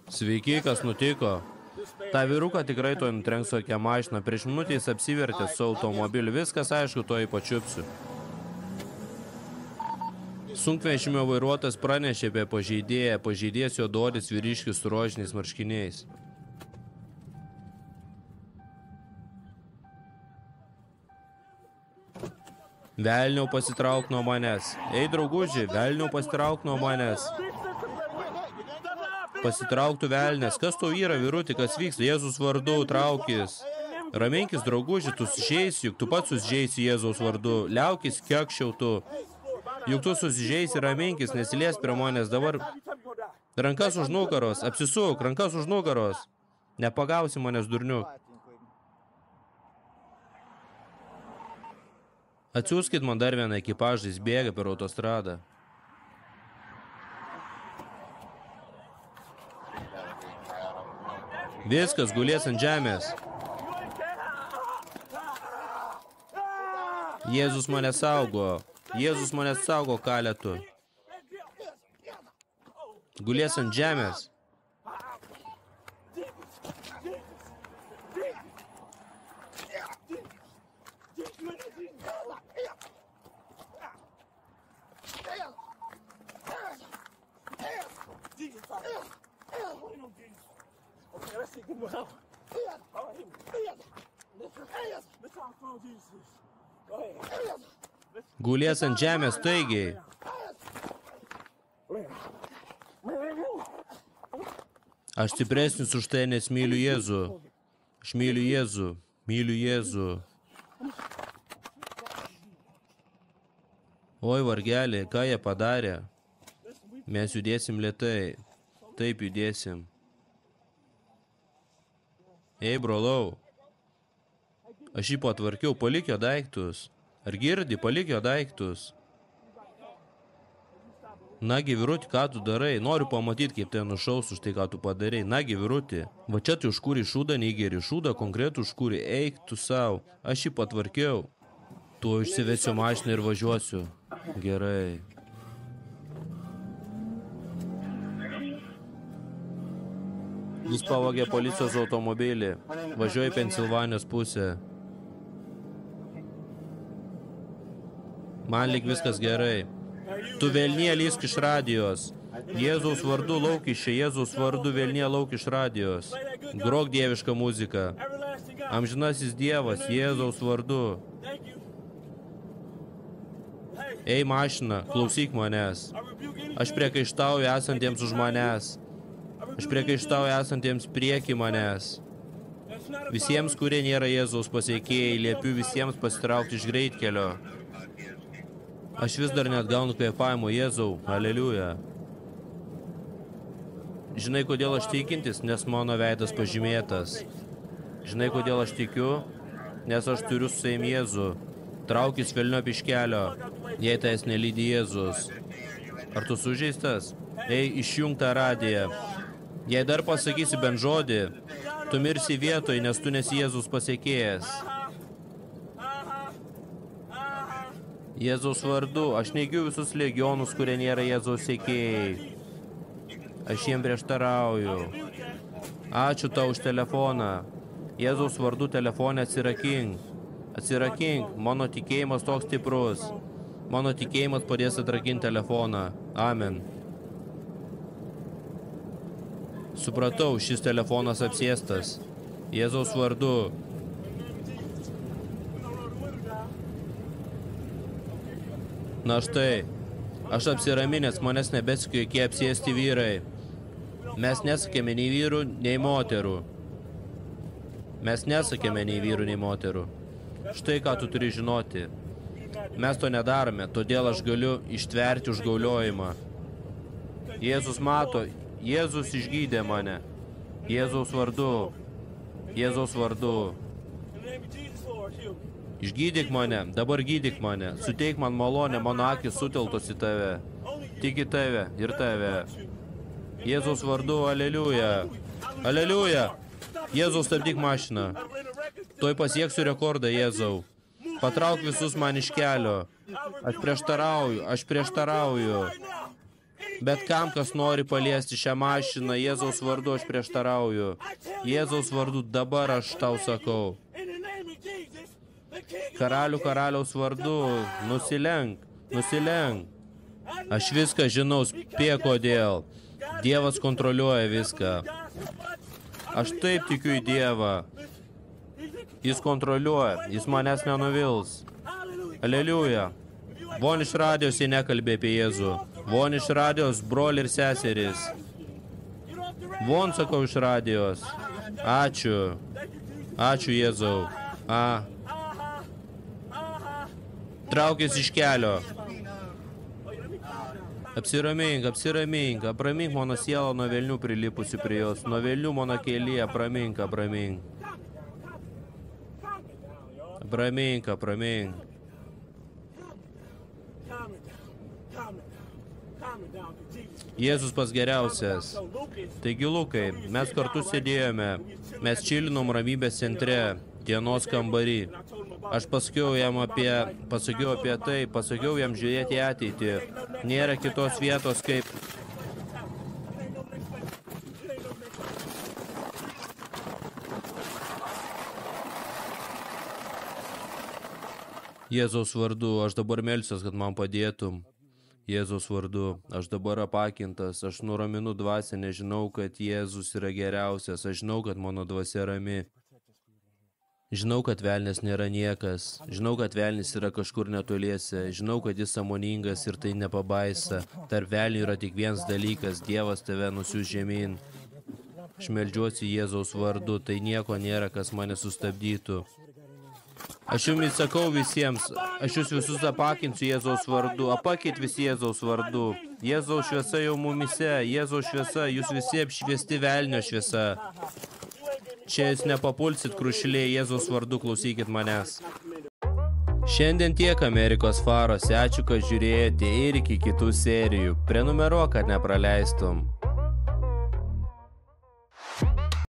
Sveiki, kas nutiko? Ta vyruką tikrai to nutrenks tokią mašiną. Prieš minutę jis apsivertė su automobiliu. Viskas aišku, to pačiupsiu. Sunkvežimio vairuotojas pranešė apie pažeidėją. Pažeidėjas juodaodis vyriškis su rožiniais marškiniais. Velniau, pasitrauk nuo manęs. Ei, drauguži, velniau, pasitrauk nuo manęs. Pasitrauktų velnės. Kas tau yra, vyruti, kas vyksta? Jėzus vardu, traukis. Raminkis, drauguži, tu susižeisi, juk tu pats susižeisi Jėzaus vardu. Liaukis, kiekščiau tu. Juk tu susižeisi, raminkis, nesilies prie manęs. Dabar rankas už nugaros, apsisuk, rankas už nugaros. Nepagausi manęs, durniuk. Atsiųskit man dar vieną ekipažą, jis bėga per autostradą. Viskas, gulės ant žemės. Jėzus mane saugo. Jėzus mane saugo, kalėtu. Gulės ant žemės. Gulės ant žemės staigiai. Aš stipresnis už tai, nes myliu Jėzų. Aš myliu Jėzų. Myliu Jėzų. Oi, vargelį, ką jie padarė? Mes judėsim lėtai. Taip judėsim. Ei, brolau. Aš jį patvarkiau, palik jo daiktus. Ar girdi, palik jo daiktus. Nagi, vyruti, ką tu darai? Noriu pamatyti, kaip tai nušaus už tai, ką tu padarai. Nagi, vyruti. Va čia tu užkūri šūdą, negeri šūdą, konkretų užkūri. Eik tu savo. Aš jį patvarkiau. Tu išsivesiu mašiną ir važiuosiu. Gerai. Jis pavogė policijos automobilį. Važiuoja į Pensilvanijos pusę. Man lyg viskas gerai. Tu velnie lysk iš radijos. Jėzaus vardu lauk iš čia. Jėzaus vardu velnie lauk iš radijos. Grok dievišką muziką. Amžinasis Dievas, Jėzaus vardu. Ei, mašina, klausyk manęs. Aš priekaištauju esantiems už manęs. Aš priekaištauju esantiems prieki manęs. Visiems, kurie nėra Jėzaus pasekėjai, liepiu visiems pasitraukti iš greitkelio. Aš vis dar net gaunu kvėpavimo, Jėzau, aleliuja. Žinai, kodėl aš tikintis, nes mano veidas pažymėtas. Žinai, kodėl aš tikiu, nes aš turiu su savim Jėzų. Traukis velniop iš kelio, jei tais nelydi Jėzus. Ar tu sužeistas? Ei, išjunk tą radiją. Jei dar pasakysi bent žodį, tu mirsi vietoj, nes tu nesi Jėzus pasekėjas. Jėzaus vardu, aš neigiu visus legionus, kurie nėra Jėzaus sekėjai. Aš jiem prieštarauju. Ačiū tau už telefoną. Jėzaus vardu telefonę atsirakink. Atsirakink, mano tikėjimas toks stiprus. Mano tikėjimas padės atrakinti telefoną. Amen. Supratau, šis telefonas apsėstas. Jėzaus vardu. Na štai, aš apsiraminęs, manęs nebesikė jokie apsėsti vyrai. Mes nesakėme nei vyrų, nei moterų. Mes nesakėme nei vyrų, nei moterų. Štai ką tu turi žinoti. Mes to nedarome, todėl aš galiu ištverti užgauliojimą. Jėzus mato, Jėzus išgydė mane. Jėzaus vardu. Jėzaus vardu. Išgydyk mane, dabar gydyk mane. Suteik man malonę, mano akis suteltos į tave. Tik į tave ir tave. Jėzaus vardu, aleliuja. Aleliuja. Jėzaus, stabdyk mašiną. Tuoj pasieksiu rekordą, Jėzau. Patrauk visus man iš kelio. Aš prieštarauju. Bet kam, kas nori paliesti šią mašiną, Jėzaus vardu aš prieštarauju. Jėzaus vardu dabar aš tau sakau. Karaliaus vardu, nusilenk, nusilenk. Aš viską žinau, spėk kodėl. Dievas kontroliuoja viską. Aš taip tikiu į Dievą. Jis kontroliuoja, jis manęs nenuvils. Aleliuja. Von iš radijos jie nekalbė apie Jėzų. Von iš radijos broliai ir seserys. Von sakau iš radijos. Ačiū. Ačiū Jėzau. Traukis iš kelio. Apsiramink, apsiramink, apramink mano sielą nuo velnių prilipusių prie jos, nuo velnių mano kelyje, apramink, apramink. Apramink, apramink. Jėzus pats geriausias. Taigi, Lukai, mes kartu sėdėjome, mes čilinom ramybės centre, dienos kambarį. Aš pasakiau jam apie tai, pasakiau jam žiūrėti į ateitį. Nėra kitos vietos kaip... Jėzaus vardu, aš dabar melsiuos, kad man padėtum. Jėzaus vardu, aš dabar apakintas, aš nuraminu dvasią, nežinau, kad Jėzus yra geriausias, aš žinau, kad mano dvasia rami. Žinau, kad velnis nėra niekas, žinau, kad velnis yra kažkur netoliese, žinau, kad jis sąmoningas ir tai nepabaisa. Tarp velnių yra tik vienas dalykas, Dievas tave nusiųs žemyn. Aš meldžiuosi Jėzaus vardu, tai nieko nėra, kas mane sustabdytų. Aš jums sakau visiems, aš jūs visus apakinsiu Jėzaus vardu, apakit visi Jėzaus vardu. Jėzaus šviesa jau mumise, Jėzaus šviesa, jūs visi apšviesti velnio šviesa. Čia jūs nepapulsit krušilėje, Jėzaus vardu klausykit manęs. Šiandien tiek Amerikos farose, ačiū, kad žiūrėjote ir iki kitų serijų. Prenumeruok, kad nepraleistum.